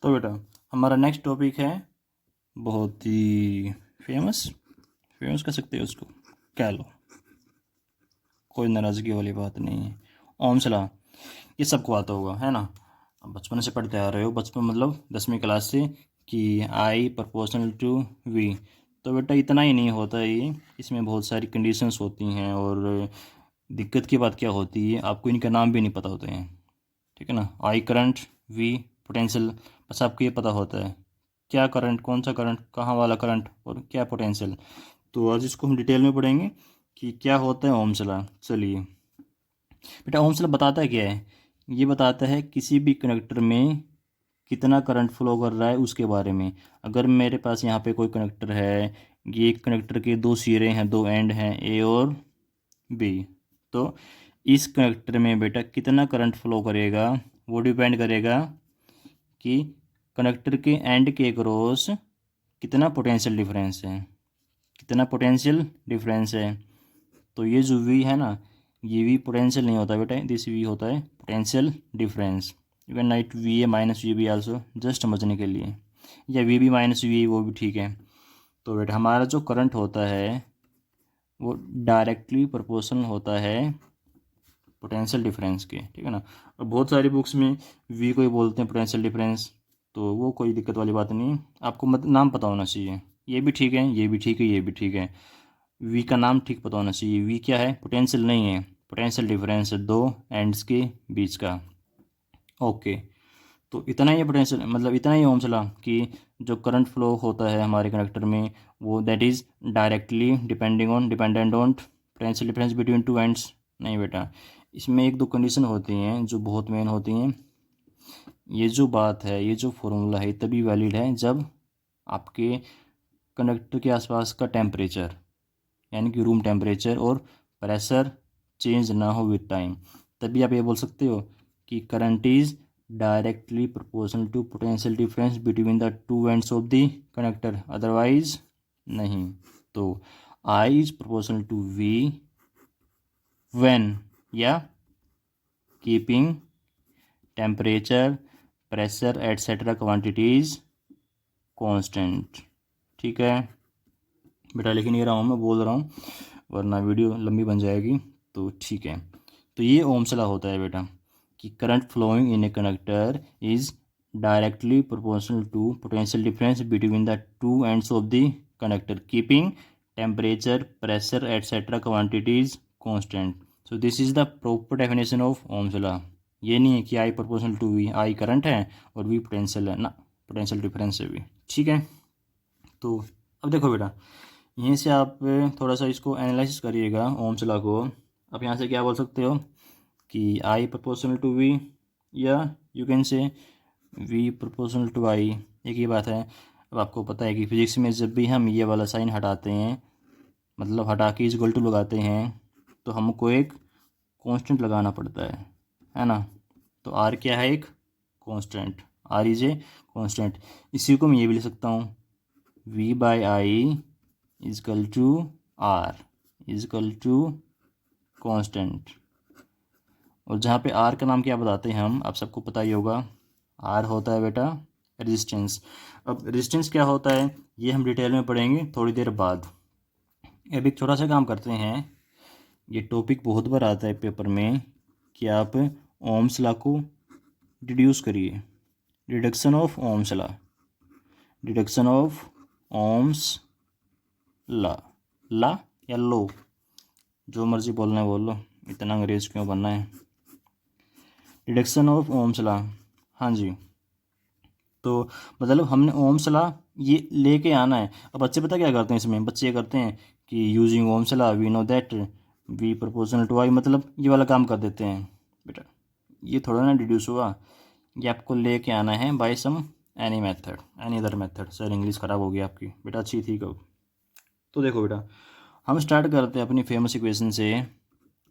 तो बेटा हमारा नेक्स्ट टॉपिक है बहुत ही फेमस कह सकते हो उसको, कह लो, कोई नाराज़गी वाली बात नहीं है। ओम्स लॉ ये सबको आता होगा, है ना। अब बचपन से पढ़ते आ रहे हो, बचपन मतलब 10वीं क्लास से, कि आई प्रोपोर्शनल टू वी। तो बेटा इतना ही नहीं होता ये, इसमें बहुत सारी कंडीशंस होती हैं, और दिक्कत की बात क्या होती है, आपको इनका नाम भी नहीं पता होते हैं, ठीक है ना। आई करंट, वी पोटेंशियल, बस आपको ये पता होता है क्या करंट, कौन सा करंट, कहाँ वाला करंट, और क्या पोटेंशियल। तो आज इसको हम डिटेल में पढ़ेंगे कि क्या होता है ओम्स लॉ। चलिए बेटा, ओम्स लॉ बताता है क्या है, ये बताता है किसी भी कनेक्टर में कितना करंट फ्लो कर रहा है उसके बारे में। अगर मेरे पास यहाँ पे कोई कनेक्टर है, ये कनेक्टर के दो सिरे हैं, दो एंड हैं, ए और बी, तो इस कनेक्टर में बेटा कितना करंट फ्लो करेगा वो डिपेंड करेगा कि कनेक्टर के एंड के क्रॉस कितना पोटेंशियल डिफरेंस है, कितना पोटेंशियल डिफरेंस है। तो ये जो वी है ना, ये वी पोटेंशियल नहीं होता बेटा, दिस वी होता है potential difference. You can write V A minus V B also, just समझने के लिए, या वी बी माइनस वी वो भी ठीक है। तो बेटा हमारा जो करंट होता है वो डायरेक्टली प्रोपोर्शनल होता है पोटेंशियल डिफरेंस के, ठीक है ना। और बहुत सारी बुक्स में वी को ही बोलते हैं पोटेंशियल डिफरेंस, तो वो कोई दिक्कत वाली बात नहीं है, आपको नाम पता होना चाहिए। ये भी ठीक है, ये भी ठीक है, ये भी ठीक है। वी का नाम ठीक पता होना चाहिए। वी क्या है, पोटेंशियल नहीं है, पोटेंशियल डिफरेंस है दो एंड्स के बीच का। ओके, तो इतना ही पोटेंशियल मतलब इतना ही ओम्स लॉ कि जो करंट फ्लो होता है हमारे कनेक्टर में, वो that is directly dependent on potential difference between two ends. नहीं बेटा, इसमें एक दो कंडीशन होती हैं जो बहुत मेन होती हैं। ये जो बात है, ये जो फॉर्मूला है, तभी वैलिड है जब आपके कंडक्टर के आसपास का टेम्परेचर, यानी कि रूम टेम्परेचर और प्रेशर चेंज ना हो विद टाइम। तभी आप ये बोल सकते हो कि current is directly proportional to potential difference between the two ends of the connector, otherwise नहीं। तो I is proportional to V when, या keeping temperature, pressure etcetera quantities constant. ठीक है बेटा, लिख नहीं रहा हूँ, मैं बोल रहा हूँ, वरना वीडियो लंबी बन जाएगी। तो ठीक है, तो ये ओम्स लॉ होता है बेटा कि current flowing in a conductor is directly proportional to potential difference between the two ends of the conductor, keeping temperature, pressure etcetera quantities constant. So this is the proper definition of Ohm's law. ये नहीं है कि I proportional to V, I current है और we potential है ना, potential difference है we. ठीक है, तो अब देखो बेटा, यहीं से आप थोड़ा सा इसको एनालिसिस करिएगा ओम्स लॉ को। आप यहाँ से क्या बोल सकते हो कि आई प्रोपोर्शनल टू वी, या you can say V proportional to I, एक ही बात है। अब आपको पता है कि फिजिक्स में जब भी हम ये वाला साइन हटाते हैं, मतलब हटा के इक्वल टू लगाते हैं, तो हमको एक कांस्टेंट लगाना पड़ता है ना। तो आर क्या है, एक constant, R is a constant. इसी को मैं ये भी लिख सकता हूँ, V by I is equal to R is equal to constant. और जहाँ पे आर का नाम क्या बताते हैं हम, आप सबको पता ही होगा, आर होता है बेटा रेजिस्टेंस। अब रेजिस्टेंस क्या होता है ये हम डिटेल में पढ़ेंगे थोड़ी देर बाद। अब एक छोटा सा काम करते हैं, ये टॉपिक बहुत बार आता है पेपर में, कि आप ओम्स लॉ को डिड्यूस करिए, deduction of Ohm's law, deduction of Ohm's law, ला या लो, जो मर्जी बोलना है बोल लो, इतना अंग्रेज क्यों बनना है। डिडक्शन ऑफ ओम्स लॉ, हाँ जी, तो मतलब हमने ओम्स लॉ ये लेके आना है। अब बच्चे पता क्या करते हैं इसमें, बच्चे ये करते हैं कि using Ohm's law we know that V proportional to I, मतलब ये वाला काम कर देते हैं। बेटा ये थोड़ा ना डिड्यूस हुआ, ये आपको लेके आना है by some any method, any other method. Sir English ख़राब हो गई आपकी, बेटा अच्छी थी कब। तो देखो बेटा, हम स्टार्ट करते हैं अपनी फेमस इक्वेशन से,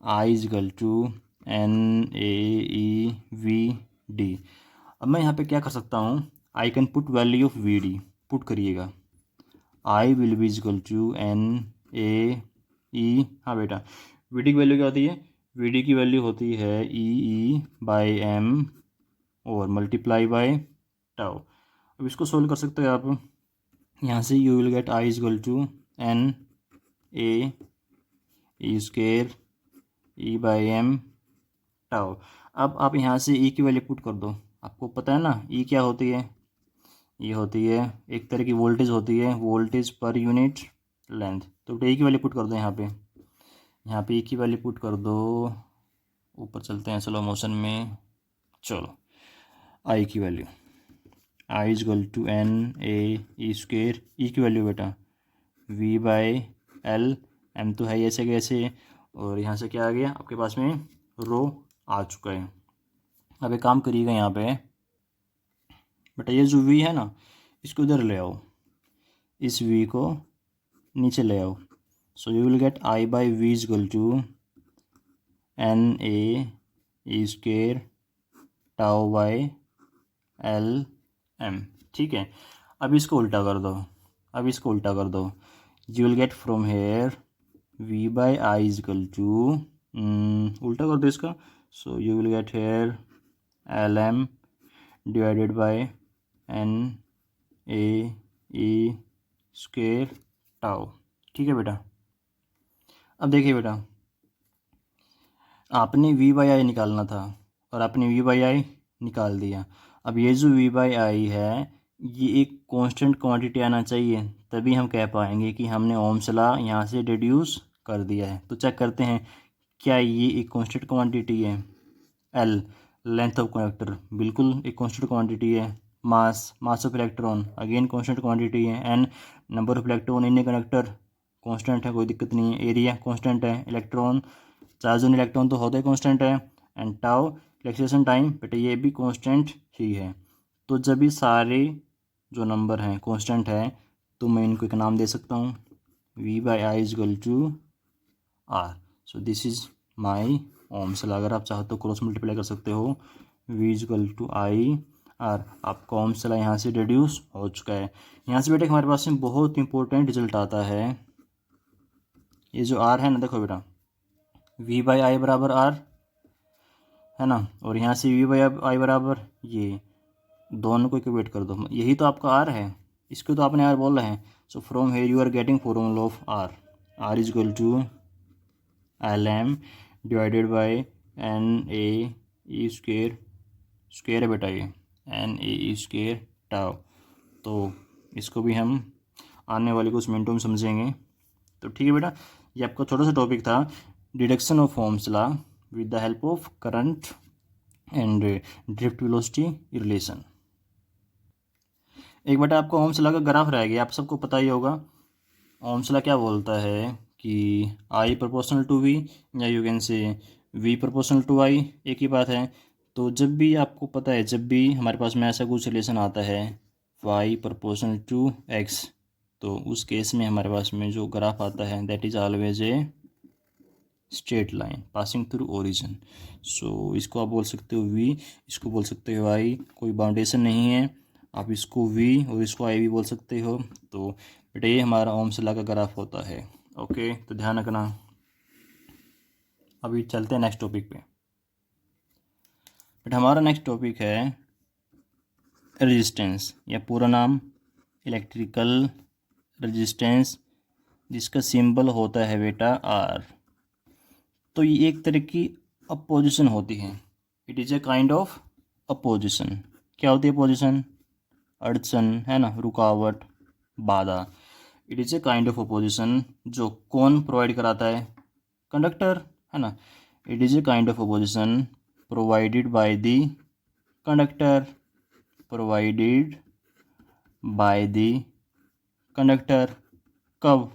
I is equal to N A e v d. अब मैं यहाँ पे क्या कर सकता हूँ, I can put value of V D, put करिएगा, I will be is equal to N A e, हाँ बेटा वी डी की वैल्यू क्या होती है, वी डी की वैल्यू होती है ई बाई एम और मल्टीप्लाई बाय टाउ। अब इसको सोल्व कर सकते हो आप। यहाँ से you will get I is equal to N A E square E by M tau. अब आप यहाँ से ई की वैल्यू पुट कर दो। आपको पता है ना ई क्या होती है, ये होती है एक तरह की वोल्टेज होती है, वोल्टेज पर यूनिट लेंथ। तो ई की वैल्यू पुट कर दो यहाँ पे ई की वैल्यू पुट कर दो। ऊपर चलते हैं स्लो मोशन में, चलो आई की value I is equal to N A E square, e की वैल्यू बेटा वी बाई एल, एम तो है ऐसे कैसे, और यहाँ से क्या आ गया आपके पास में रो आ चुका है। अब एक काम करिएगा यहाँ पे बेटा, ये जो वी है ना इसको इधर ले आओ, इस वी को नीचे ले आओ। So you will get I by V is equal to N A E square tau by L M. ठीक है, अब इसको उल्टा कर दो, you will get from here V by I is equal to, उल्टा कर दो इसका। So you will get here L M divided by N A E square tau. ठीक है बेटा, अब देखिए बेटा, आपने वी बाई आई निकालना था और आपने वी बाई आई निकाल दिया। अब ये जो वी बाई आई है ये एक कांस्टेंट क्वांटिटी आना चाहिए, तभी हम कह पाएंगे कि हमने ओम्स लॉ यहाँ से डिड्यूस कर दिया है। तो चेक करते हैं क्या ये एक कांस्टेंट क्वांटिटी है। एल लेंथ ऑफ कंडक्टर बिल्कुल एक कांस्टेंट क्वांटिटी है। Mass of electron again constant quantity है। N number of electron in a conductor constant है, कोई दिक्कत नहीं है। एरिया कांस्टेंट है। इलेक्ट्रॉन चार्ज ऑन इलेक्ट्रॉन तो होता ही कांस्टेंट है। एंड टाउ रिलैक्सेशन टाइम बेटा ये भी कांस्टेंट ही है। तो जब ये सारे जो नंबर हैं कांस्टेंट है तो मैं इनको एक नाम दे सकता हूँ, V by I is equal to R. So this is my Ohm's law. अगर आप चाहो तो क्रॉस मल्टीप्लाई कर सकते हो, V is equal to I R. आपका ओम्स लॉ यहाँ से रिड्यूस हो चुका है। यहाँ से बेटा हमारे पास में बहुत इंपॉर्टेंट रिजल्ट आता है। ये जो आर है ना, देखो बेटा वी बाई आई बराबर आर है ना, और यहाँ से वी बाई आई बराबर ये दोनों को इक्वेट कर दो, यही तो आपका आर है, इसको तो आपने आर बोल रहे हैं। So from here you are getting formula of R, R is equal to L M divided by N A E square है बेटा, ये N A E square tau. तो इसको भी हम आने वाले कुछ मिनटों में समझेंगे। तो ठीक है बेटा, ये आपका छोटा सा टॉपिक था, deduction of Ohm's law with the help of current and drift velocity relation. एक बेटा आपको ओम्स लॉ का ग्राफ रहेगा, आप सबको पता ही होगा। ओम्स लॉ क्या बोलता है कि आई प्रोपोर्शनल टू वी, या you can say V proportional to I, एक ही बात है। तो जब भी आपको पता है, जब भी हमारे पास में ऐसा कुछ रिलेशन आता है वाई प्रोपोर्शनल टू एक्स, तो उस केस में हमारे पास में जो ग्राफ आता है that is always a straight line passing through origin. So इसको आप बोल सकते हो वी, इसको बोल सकते हो आई, कोई बाउंडेशन नहीं है, आप इसको वी और इसको आई भी बोल सकते हो। तो बेटा ये हमारा ओम्स लॉ का ग्राफ होता है। ओके, तो ध्यान रखना। अभी चलते हैं नेक्स्ट टॉपिक पे। बेटा हमारा नेक्स्ट टॉपिक है रेजिस्टेंस, या पूरा नाम इलेक्ट्रिकल रेजिस्टेंस, जिसका सिंबल होता है बेटा आर। तो ये एक तरह की अपोजिशन होती है, it is a kind of opposition. क्या होती है अपोजिशन? अड़चन है ना, रुकावट, बाधा। It is a kind of opposition जो कौन प्रोवाइड कराता है? कंडक्टर है ना। It is a kind of opposition provided by the conductor, provided by the conductor. कब?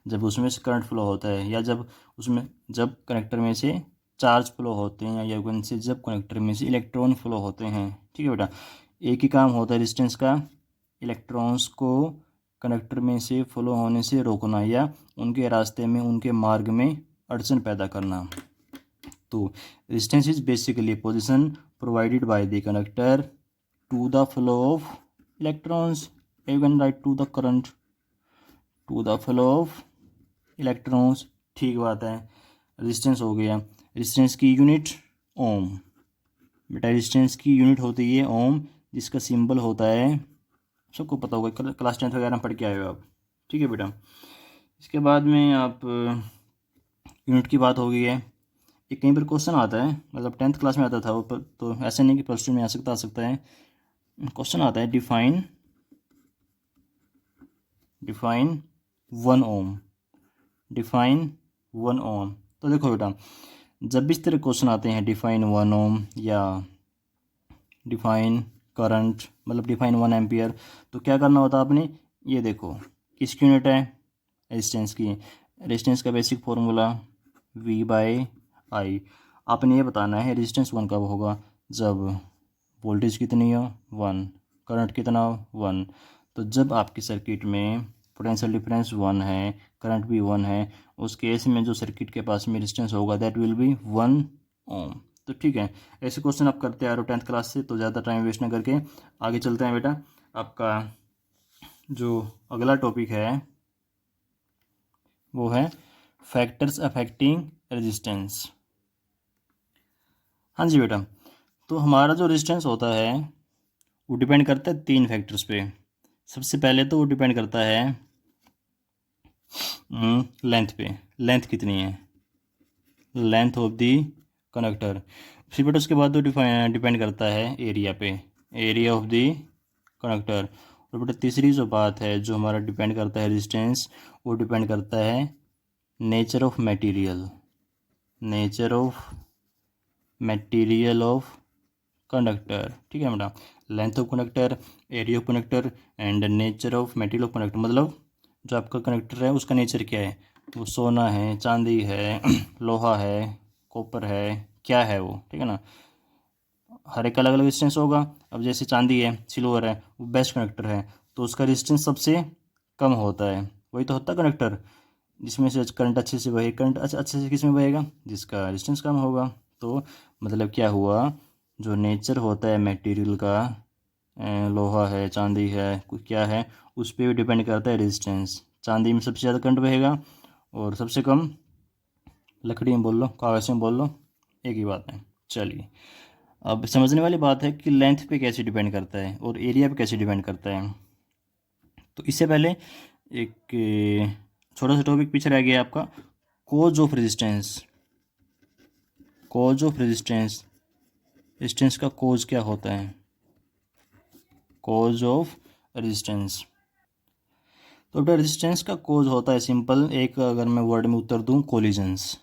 जब उसमें से करंट फ्लो होता है, या जब कनेक्टर में से चार्ज फ्लो होते हैं, या यूं से जब कनेक्टर में से इलेक्ट्रॉन फ्लो होते हैं। ठीक है बेटा, एक ही काम होता है रेजिस्टेंस का, इलेक्ट्रॉन्स को कनेक्टर में से फ्लो होने से रोकना, या उनके रास्ते में, उनके मार्ग में अड़चन पैदा करना। तो resistance is basically position provided by the conductor to the flow of electrons, you can write to the current, to the flow of electrons. ठीक बात है, रेजिस्टेंस हो गया। रेजिस्टेंस की यूनिट ओम, बेटा रेजिस्टेंस की यूनिट होती है ओम, जिसका सिंबल होता है, सबको पता होगा, क्लास 10th वगैरह में पढ़ के आए हो आप, ठीक है बेटा। इसके बाद में आप यूनिट की बात हो गई है। एक कहीं पर क्वेश्चन आता है, मतलब 10th क्लास में आता था वो तो ऐसे नहीं कि +2 में आ सकता है। क्वेश्चन आता है डिफाइन 1 ओम, डिफाइन 1 ओम। तो देखो बेटा, जब भी इस तरह क्वेश्चन आते हैं डिफाइन 1 ओम या डिफाइन करंट, मतलब डिफाइन 1 एम्पियर, तो क्या करना होता है आपने, ये देखो किसकी यूनिट है, रेजिस्टेंस की। रेजिस्टेंस का बेसिक फॉर्मूला V/I। आपने ये बताना है रेजिस्टेंस 1 कब होगा, जब वोल्टेज कितनी हो 1, करंट कितना हो 1। तो जब आपकी सर्किट में पोटेंशियल डिफरेंस 1 है, करंट भी 1 है, उस केस में जो सर्किट के पास में रेजिस्टेंस होगा दैट विल बी 1 ओम। तो ठीक है, ऐसे क्वेश्चन आप करते आ रहे हो 10th क्लास से, तो ज़्यादा टाइम वेस्ट ना करके आगे चलते हैं बेटा। आपका जो अगला टॉपिक है वो है फैक्टर्स अफेक्टिंग रेजिस्टेंस। हाँ जी बेटा, तो हमारा जो रेजिस्टेंस होता है वो डिपेंड करता है 3 फैक्टर्स पे। सबसे पहले तो वो डिपेंड करता है लेंथ पे, लेंथ कितनी है, लेंथ ऑफ दी कंडक्टर। फिर बेटा उसके बाद वो डिपेंड करता है एरिया पे, एरिया ऑफ दी कंडक्टर। और बेटा तीसरी जो बात है जो हमारा डिपेंड करता है रेजिस्टेंस, वो डिपेंड करता है nature of material, nature of material of conductor. ठीक है बेटा, length of conductor, area of conductor and nature of material of conductor, मतलब जो आपका कंडक्टर है उसका नेचर क्या है, वो सोना है, चांदी है, लोहा है, कॉपर है, क्या है वो, ठीक है ना। हर एक अलग अलग रेजिस्टेंस होगा। अब जैसे चांदी है, सिल्वर है, वो बेस्ट कंडक्टर है, तो उसका रेजिस्टेंस सबसे कम होता है। वही तो होता है कंडक्टर, जिसमें से करंट अच्छे से बहे, करंट अच्छे से किस में बहेगा, जिसका रेजिस्टेंस कम होगा। तो मतलब क्या हुआ, जो नेचर होता है मटेरियल का, लोहा है, चांदी है, क्या है, उस पर भी डिपेंड करता है रेजिस्टेंस। चांदी में सबसे ज़्यादा करंट बहेगा और सबसे कम लकड़ी में बोल लो, कागज़ में बोल लो, एक ही बात है। चलिए, अब समझने वाली बात है कि लेंथ पे कैसे डिपेंड करता है और एरिया पे कैसे डिपेंड करता है। तो इससे पहले एक छोटा सा टॉपिक पीछे रह गया आपका, cause of resistance. Cause of resistance, resistance का कोज क्या होता है, कोज ऑफ रेजिस्टेंस। तो बेटा रेजिस्टेंस का कोज होता है सिंपल, एक अगर मैं वर्ड में उत्तर दूं, collisions,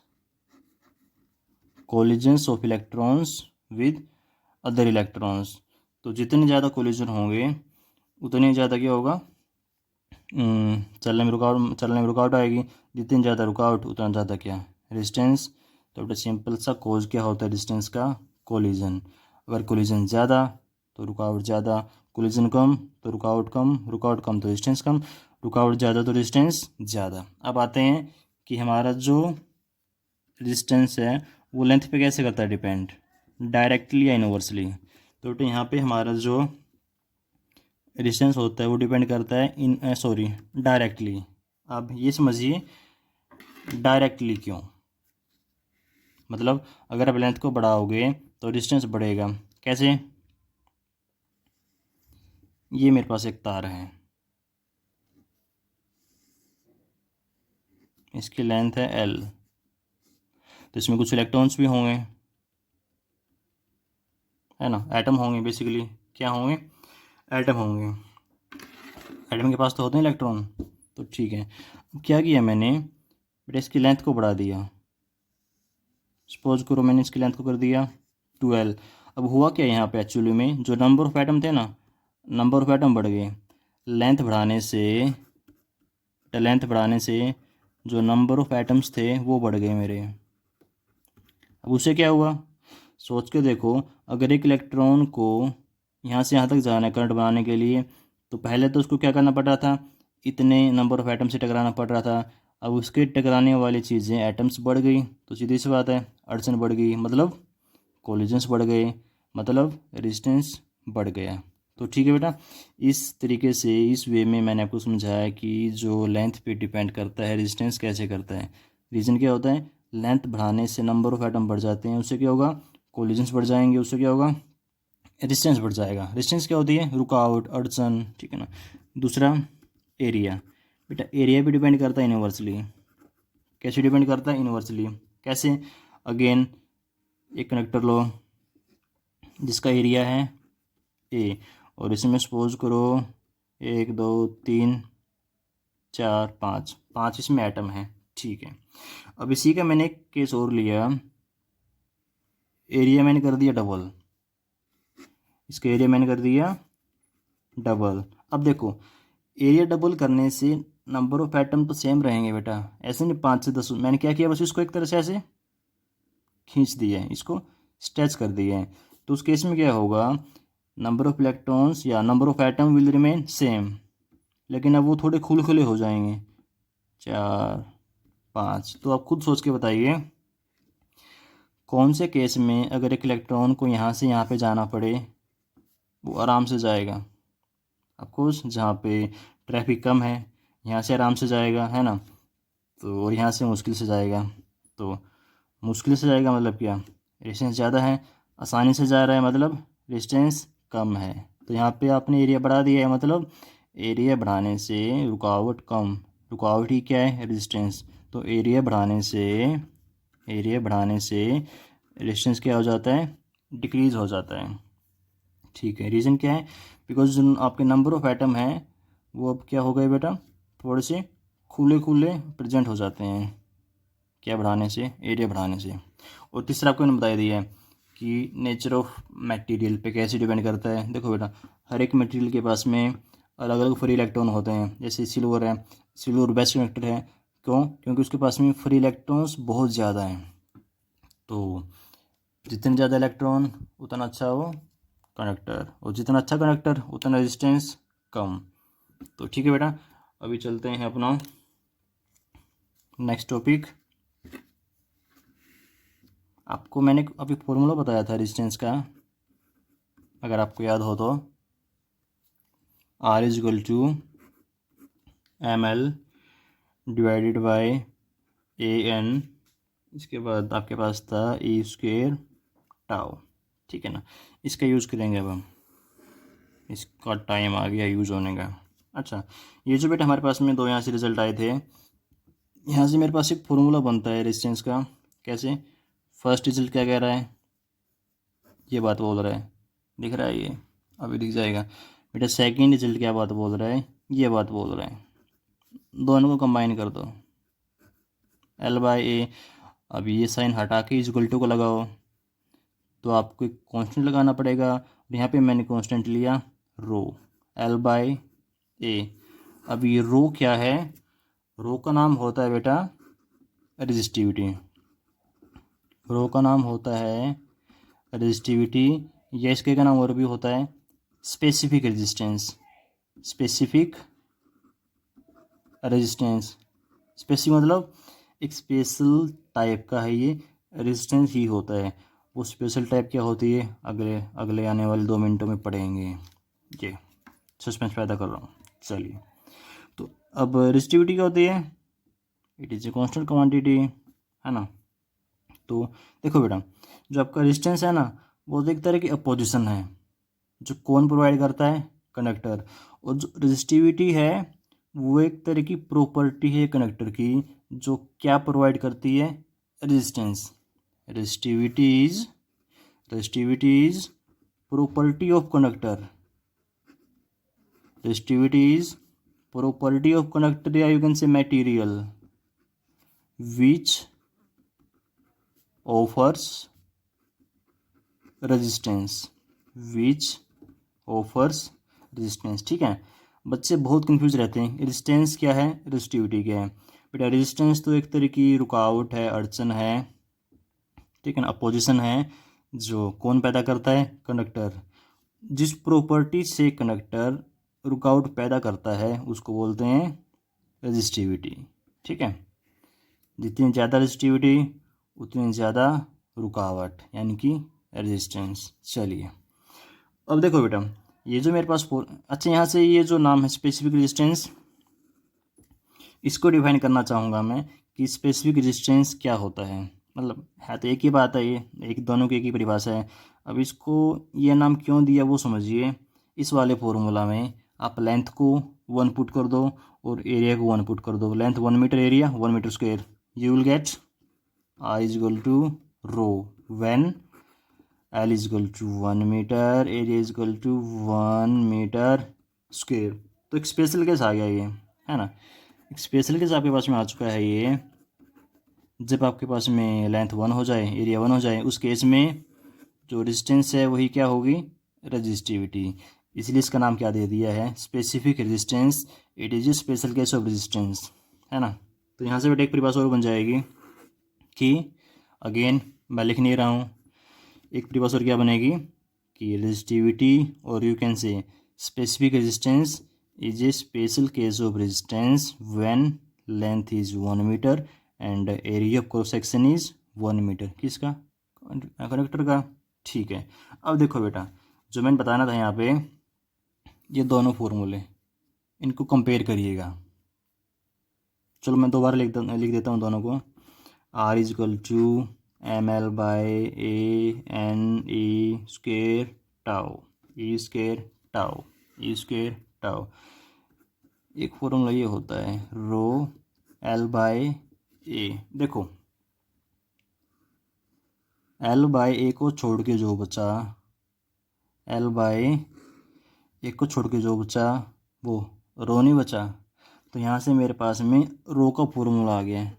collisions of electrons with other electrons. तो जितने ज़्यादा कोलिजन होंगे उतने ज़्यादा क्या होगा, चलने में रुकावट आएगी। जितनी ज़्यादा रुकावट उतना ज़्यादा क्या, रेजिस्टेंस। तो बेटा सिंपल सा कोज क्या होता है रेजिस्टेंस का, कोलिजन। अगर कोलिजन ज़्यादा तो रुकावट ज़्यादा, कोलिजन कम तो रुकावट कम, रुकावट कम तो रेजिस्टेंस कम, रुकावट ज़्यादा तो रेजिस्टेंस ज़्यादा। अब आते हैं कि हमारा जो रेजिस्टेंस है वो लेंथ पे कैसे करता है डिपेंड, डायरेक्टली या इनवर्सली। तो बेटा यहाँ पे हमारा जो रेजिस्टेंस होता है वो डिपेंड करता है डायरेक्टली। अब ये समझिए डायरेक्टली क्यों, मतलब अगर आप लेंथ को बढ़ाओगे तो रेजिस्टेंस बढ़ेगा। कैसे, ये मेरे पास एक तार है, इसकी लेंथ है L, तो इसमें कुछ इलेक्ट्रॉन्स भी होंगे, है ना, एटम होंगे, बेसिकली क्या होंगे, एटम होंगे। एटम के पास तो होते हैं इलेक्ट्रॉन। तो ठीक है, अब क्या किया मैंने, बेटा इसकी लेंथ को बढ़ा दिया, सपोज करो मैंने इसकी लेंथ को कर दिया 12। अब हुआ क्या यहाँ पे, एक्चुअली में जो नंबर ऑफ एटम थे ना, नंबर ऑफ एटम बढ़ गए। लेंथ बढ़ाने से, जो नंबर ऑफ एटम्स थे वो बढ़ गए मेरे। अब उससे क्या हुआ, सोच के देखो, अगर एक इलेक्ट्रॉन को यहाँ से यहाँ तक जाना है करंट बनाने के लिए, तो पहले तो उसको क्या करना पड़ रहा था, इतने नंबर ऑफ एटम से टकराना पड़ रहा था। अब उसके टकराने वाली चीज़ें एटम्स बढ़ गई, तो सीधी सी बात है अड़चन बढ़ गई, मतलब कोलिजन्स बढ़ गए, मतलब रेजिस्टेंस बढ़ गया। तो ठीक है बेटा, इस तरीके से, इस वे में मैंने आपको समझाया कि जो लेंथ पे डिपेंड करता है रेजिस्टेंस कैसे करता है। रीज़न क्या होता है, लेंथ बढ़ाने से नंबर ऑफ एटम बढ़ जाते हैं, उससे क्या होगा, कोलिजन्स बढ़ जाएंगे, उससे क्या होगा, रेजिस्टेंस बढ़ जाएगा। रेजिस्टेंस क्या होती है? रुकावट, अड़चन, ठीक है ना। दूसरा एरिया, बेटा एरिया भी डिपेंड करता है इन्वर्सली। कैसे डिपेंड करता है? इन्वर्सली। कैसे? अगेन एक कनेक्टर लो जिसका एरिया है ए, और इसमें सपोज करो 1 2 3 4 5 5 इसमें एटम है, ठीक है। अब इसी का मैंने एक केस और लिया, एरिया मैंने कर दिया डबल, इसका एरिया मैंने कर दिया डबल। अब देखो एरिया डबल करने से नंबर ऑफ एटम तो सेम रहेंगे बेटा, ऐसे नहीं 5 से 10। मैंने क्या किया, बस इसको एक तरह से ऐसे खींच दिया है, इसको स्ट्रेच कर दिया है। तो उस केस में क्या होगा, नंबर ऑफ इलेक्ट्रॉन्स या number of atom will remain same, लेकिन अब वो थोड़े खुले हो जाएंगे, 4 5। तो आप खुद सोच के बताइए कौन से केस में अगर एक इलेक्ट्रॉन को यहाँ से यहाँ पे जाना पड़े वो आराम से जाएगा। ऑफकोर्स जहाँ पे ट्रैफिक कम है यहाँ से आराम से जाएगा, है ना। तो और यहाँ से मुश्किल से जाएगा, तो मुश्किल से जाएगा मतलब क्या, रेजिस्टेंस ज़्यादा है, आसानी से जा रहा है मतलब रेजिस्टेंस कम है। तो यहाँ पे आपने एरिया बढ़ा दिया है, मतलब एरिया बढ़ाने से रुकावट कम, रुकावट ही क्या है, रेजिस्टेंस। तो एरिया बढ़ाने से रेजिस्टेंस क्या हो जाता है, डिक्रीज़ हो जाता है, ठीक है। रीज़न क्या है, बिकॉज जो आपके नंबर ऑफ एटम हैं वो अब क्या हो गए बेटा, थोड़े से खुले प्रेजेंट हो जाते हैं, क्या बढ़ाने से, एरिया बढ़ाने से। और तीसरा आपको मैंने बता दिया है कि नेचर ऑफ मटेरियल पे कैसे डिपेंड करता है। देखो बेटा हर एक मटेरियल के पास में अलग अलग फ्री इलेक्ट्रॉन होते हैं, जैसे सिल्वर है, सिल्वर बेस्ट कंडक्टर है, क्यों, क्योंकि उसके पास में फ्री इलेक्ट्रॉन्स बहुत ज़्यादा हैं। तो जितने ज़्यादा इलेक्ट्रॉन उतना अच्छा वो कंडक्टर, और जितना अच्छा कंडक्टर उतना रेजिस्टेंस कम। तो ठीक है बेटा, अभी चलते हैं अपना नेक्स्ट टॉपिक। आपको मैंने अभी फॉर्मूला बताया था रेजिस्टेंस का, अगर आपको याद हो तो, R is to ml divided by an, इसके बाद आपके पास था ई स्क्वेयर टाउ, ठीक है ना। इसका यूज़ करेंगे अब हम, इसका टाइम आ गया यूज़ होने का। अच्छा ये जो बेटा हमारे पास में दो यहाँ से रिजल्ट आए थे, यहाँ से मेरे पास एक फॉर्मूला बनता है रेजिस्टेंस का। कैसे, फर्स्ट रिजल्ट क्या कह रहा है, ये बात बोल रहा है, दिख रहा है ये, अभी दिख जाएगा बेटा। सेकंड रिजल्ट क्या बात बोल रहा है, ये बात बोल रहा है। दोनों को कंबाइन कर दो, L/A। अब ये साइन हटा के इक्वल टू को लगाओ, तो आपको एक कांस्टेंट लगाना पड़ेगा। यहाँ पे मैंने कांस्टेंट लिया रो, L/A। अब ये रो क्या है, रो का नाम होता है बेटा रेजिस्टिविटी, रो का नाम होता है रेजिस्टिविटी, या इसके का नाम और भी होता है specific resistance, specific resistance. Specific मतलब एक स्पेशल टाइप का है, ये रेजिस्टेंस ही होता है। वो स्पेशल टाइप क्या होती है अगले आने वाले 2 मिनटों में पढ़ेंगे, ये सस्पेंस पैदा कर रहा हूँ। चलिए तो अब रेजिस्टिविटी क्या होती है, it is a constant quantity, है ना। तो देखो बेटा जो आपका रेजिस्टेंस है ना वो एक तरह की अपोजिशन है, जो कौन प्रोवाइड करता है, कंडक्टर। और जो रेजिस्टिविटी है वो एक तरह की प्रॉपर्टी है कंडक्टर की, जो क्या प्रोवाइड करती है, resistance. Resistivity is property of conductor, resistivity is property of conductor, या you can say material which offers resistance, ठीक है। बच्चे बहुत कंफ्यूज रहते हैं, रेजिस्टेंस क्या है, रेजिस्टिविटी क्या है। बेटा रेजिस्टेंस तो एक तरह की रुकावट है, अड़चन है, ठीक है ना, अपोजिशन है, जो कौन पैदा करता है, कंडक्टर। जिस प्रॉपर्टी से कंडक्टर रुकावट पैदा करता है उसको बोलते हैं रेजिस्टिविटी, ठीक है। जितनी ज़्यादा रेजिस्टिविटी उतनी ज़्यादा रुकावट, यानी कि रेजिस्टेंस। चलिए अब देखो बेटा ये जो मेरे पास अच्छा यहाँ से ये जो नाम है स्पेसिफिक रेजिस्टेंस, इसको डिफाइन करना चाहूँगा मैं कि स्पेसिफिक रेजिस्टेंस क्या होता है। मतलब है तो एक ही बात है, ये एक दोनों की एक ही परिभाषा है। अब इसको ये नाम क्यों दिया वो समझिए। इस वाले फॉर्मूला में आप लेंथ को 1 पुट कर दो और एरिया को 1 पुट कर दो। Length 1 metre, area 1 metre square. You will get R is equal to rho when L is equal to 1 metre, area is equal to 1 metre square. तो एक स्पेशल केस आ गया ये, है ना। एक स्पेशल केस आपके पास में आ चुका है ये। जब आपके पास में लेंथ 1 हो जाए, एरिया 1 हो जाए, उस केस में जो रेजिस्टेंस है वही क्या होगी, रजिस्टिविटी। इसलिए इसका नाम क्या दे दिया है, specific resistance. It is a special case of resistance, है ना। तो यहाँ से बेटा एक परिभाषा और बन जाएगी कि, अगेन मैं लिख नहीं रहा हूँ, एक परिभाषा और क्या बनेगी कि रेजिस्टिविटी और you can say specific resistance is a special case of resistance when length is 1 metre and area of cross section is 1 metre. किसका, कंडक्टर का। ठीक है, अब देखो बेटा, जो मैंने बताना था यहाँ पे, ये दोनों फॉर्मूले इनको कंपेयर करिएगा। चलो मैं दोबारा लिख देता हूँ दोनों को। R is equal to ML by ANE square tau, E square tau, E square tau. एक फॉर्मूला ये होता है रो L बाय A। देखो L बाय A को छोड़ के जो बचा, L बाय A को छोड़ के जो बचा वो रो नहीं बचा। तो यहाँ से मेरे पास में रो का फॉर्मूला आ गया है,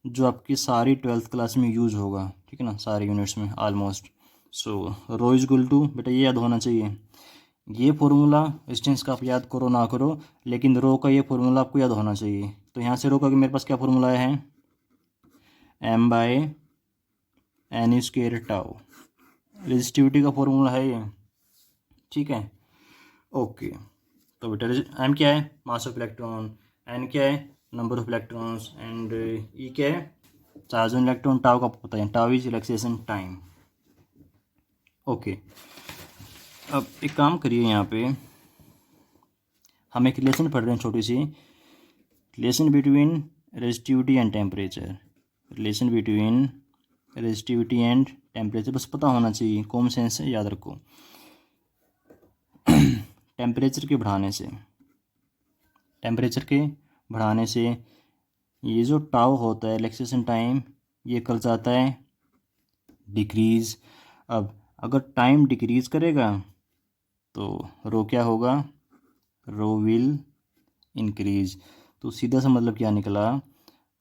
जो आपकी सारी 12th क्लास में यूज होगा, ठीक है ना, सारे यूनिट्स में almost. So rho is equal to, बेटा ये याद होना चाहिए, ये फॉर्मूला रेजिस्टेंस का आप याद करो ना करो, लेकिन रो का ये फॉर्मूला आपको याद होना चाहिए। तो यहाँ से रो का मेरे पास क्या फॉर्मूला है, M by N square tau. Resistivity का फॉर्मूला है ये, ठीक है। ओके, तो बेटा M क्या है, मास ऑफ इलेक्ट्रॉन, N क्या है, number of electrons, and E क्या है, चार्ज ऑन इलेक्ट्रॉन। टाउ का पता है, tau is relaxation time. Okay, अब एक काम करिए, यहाँ पे हम एक रिलेशन पढ़ रहे हैं, छोटी सी relation between resistivity and temperature. Relation between resistivity and temperature बस पता होना चाहिए, कॉमन सेंस से याद रखो। टेम्परेचर के बढ़ाने से, टेम्परेचर के बढ़ाने से ये जो टाउ होता है रिलैक्सेशन टाइम, ये कर जाता है डिक्रीज़। अब अगर टाइम डिक्रीज़ करेगा तो रो क्या होगा, रो विल इंक्रीज। तो सीधा सा मतलब क्या निकला,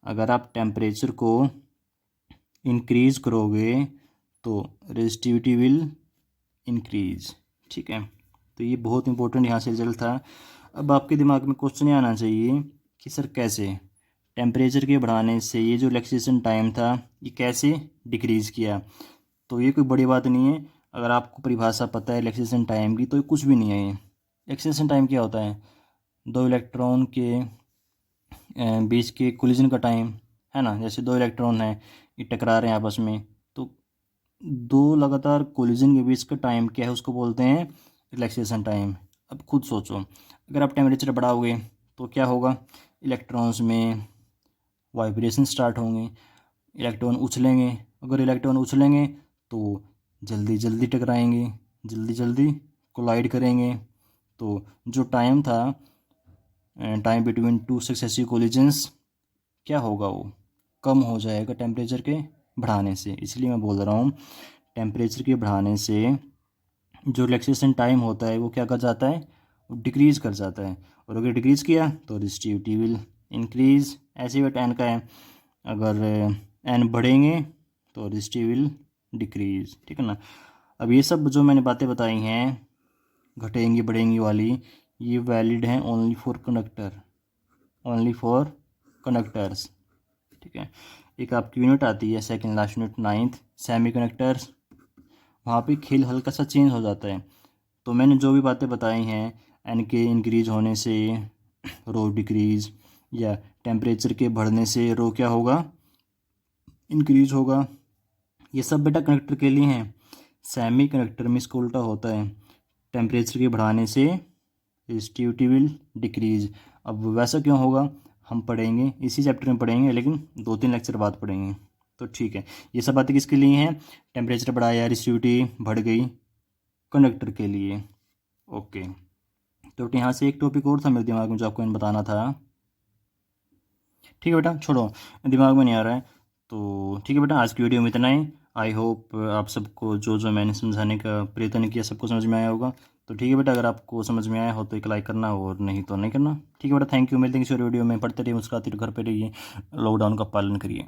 अगर आप टेम्परेचर को इंक्रीज करोगे तो रेजिस्टिविटी विल इंक्रीज, ठीक है। तो ये बहुत इंपॉर्टेंट यहाँ से रिजल्ट था। अब आपके दिमाग में क्वेश्चन आना चाहिए कि सर कैसे टेम्परेचर के बढ़ाने से ये जो रिलैक्सेशन टाइम था ये कैसे डिक्रीज़ किया। तो ये कोई बड़ी बात नहीं है, अगर आपको परिभाषा पता है रिलैक्सेशन टाइम की तो ये कुछ भी नहीं है। ये रिलैक्सेशन टाइम क्या होता है, दो इलेक्ट्रॉन के बीच के कोलिजन का टाइम, है ना। जैसे दो इलेक्ट्रॉन हैं, ये टकरा रहे हैं आपस में, तो दो लगातार कोलिजन के बीच का टाइम क्या है, उसको बोलते हैं रिलैक्सेशन टाइम। अब खुद सोचो, अगर आप टेम्परेचर बढ़ाओगे तो क्या होगा, इलेक्ट्रॉन्स में वाइब्रेशन स्टार्ट होंगे, इलेक्ट्रॉन उछलेंगे। अगर इलेक्ट्रॉन उछलेंगे तो जल्दी जल्दी टकराएंगे, जल्दी जल्दी कोलाइड करेंगे। तो जो टाइम था, time between two successive collisions, क्या होगा, वो कम हो जाएगा टेम्परेचर के बढ़ाने से। इसलिए मैं बोल रहा हूँ टेम्परेचर के बढ़ाने से जो रिलैक्सेशन टाइम होता है वो क्या कर जाता है, वो डिक्रीज़ कर जाता है। और अगर डिक्रीज़ किया तो रेजिस्टिविटी विल इंक्रीज़। ऐसे ही एन का है, अगर एन बढ़ेंगे तो रेजिस्टिविटी विल डिक्रीज़, ठीक है ना। अब ये सब जो मैंने बातें बताई हैं घटेंगी बढ़ेंगी वाली, ये वैलिड हैं only for conductor, only for conductors, ठीक है। एक आपकी यूनिट आती है second last unit 9th semi conductors, वहाँ पे खेल हल्का सा चेंज हो जाता है। तो मैंने जो भी बातें बताई हैं, एन के इंक्रीज होने से रो डिक्रीज, या टेम्परेचर के बढ़ने से रो क्या होगा, इंक्रीज होगा, ये सब बेटा कंडक्टर के लिए हैं। सेमी कंडक्टर में इसको उल्टा होता है, टेम्परेचर के बढ़ाने से रेजिस्टिविटी विल डिक्रीज। अब वैसा क्यों होगा हम पढ़ेंगे, इसी चैप्टर में पढ़ेंगे, लेकिन 2-3 लेक्चर बाद पढ़ेंगे, तो ठीक है, ये सब बातें किसके लिए हैं? टेम्परेचर बढ़ाया, रेसिस्टिविटी बढ़ गई कंडक्टर के लिए। ओके, तो यहाँ से एक टॉपिक और था मेरे दिमाग में जो आपको बताना था। ठीक है बेटा, छोड़ो, दिमाग में नहीं आ रहा है। तो ठीक है बेटा, आज की वीडियो में इतना ही। आई होप आप सबको जो जो मैंने समझाने का प्रयत्न किया सबको समझ में आया होगा। तो ठीक है बेटा, अगर आपको समझ में आया हो तो एक लाइक करना, और नहीं तो नहीं करना। ठीक है बेटा, थैंक यू। मिलते हैं किसी और वीडियो में। पढ़ते रहिए, मुस्कुराते रहिए, घर पे रहिए, लॉकडाउन का पालन करिए।